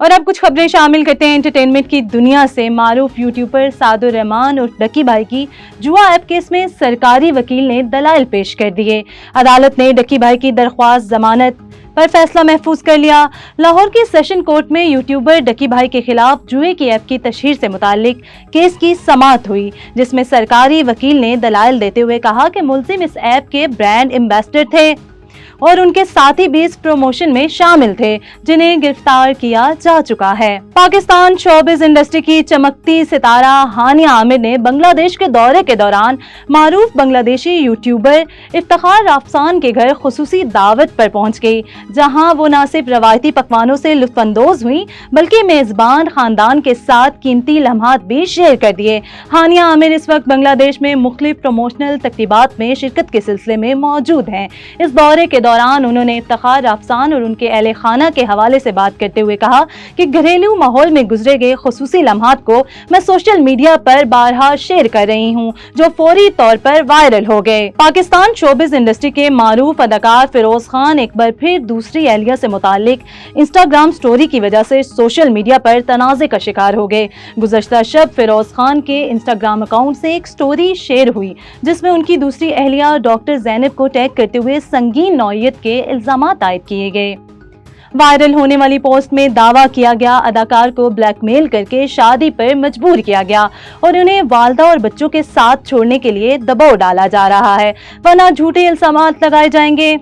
اور اب کچھ خبریں شامل کرتے ہیں انٹرٹینمنٹ کی دنیا سے۔ معروف یوٹیوبر سعد الرحمان اور ڈکی بھائی کی جوا ایپ کیس میں سرکاری وکیل نے دلائل پیش کر دیے۔ عدالت نے ڈکی بھائی کی درخواست ضمانت پر فیصلہ محفوظ کر لیا۔ لاہور کی سیشن کورٹ میں یوٹیوبر ڈکی بھائی کے خلاف جوئے کی ایپ کی تشہیر سے متعلق کیس کی سماعت ہوئی، جس میں سرکاری وکیل نے دلائل دیتے ہوئے کہا کہ ملزم اس ایپ کے برانڈ ایمبیسڈر تھے اور ان کے ساتھی بھی اس پروموشن میں شامل تھے، جنہیں گرفتار کیا جا چکا ہے۔ پاکستان شوبز انڈسٹری کی چمکتی ستارہ ہانیہ عامر نے بنگلہ دیش کے دورے کے دوران معروف بنگلہ دیشی یوٹیوبر افتخار رافسان کے گھر خصوصی دعوت پر پہنچ گئی، جہاں وہ نہ صرف روایتی پکوانوں سے لطف اندوز ہوئی بلکہ میزبان خاندان کے ساتھ قیمتی لمحات بھی شیئر کر دیے۔ ہانیہ عامر اس وقت بنگلہ دیش میں مختلف پروموشنل تقریبات میں شرکت کے سلسلے میں موجود ہیں۔ اس دورے کے دوران انہوں نے افتخار رافسان اور ان کے اہل خانہ کے حوالے سے بات کرتے ہوئے کہا کہ گھریلو ماحول میں گزرے گئے خصوصی لمحات کو میں سوشل میڈیا پر بارہا شیئر کر رہی ہوں، جو فوری طور پر وائرل ہو گئے۔ پاکستان شوبز انڈسٹری کے معروف اداکار فیروز خان ایک بار پھر دوسری اہلیہ سے متعلق انسٹاگرام سٹوری کی وجہ سے سوشل میڈیا پر تنازع کا شکار ہو گئے۔ گزشتہ شب فیروز خان کے انسٹاگرام اکاؤنٹ سے ایک سٹوری شیئر ہوئی جس میں ان کی دوسری اہلیہ ڈاکٹر زینب کو ٹیگ کرتے ہوئے سنگین نوعیت کے الزامات عائد کیے گئے۔ وائرل ہونے والی پوسٹ میں دعویٰ کیا گیا اداکار کو بلیک میل کر کے شادی پر مجبور کیا گیا اور انہیں والدہ اور بچوں کے ساتھ چھوڑنے کے لیے دباؤ ڈالا جا رہا ہے، ورنہ جھوٹے الزامات لگائے جائیں گے۔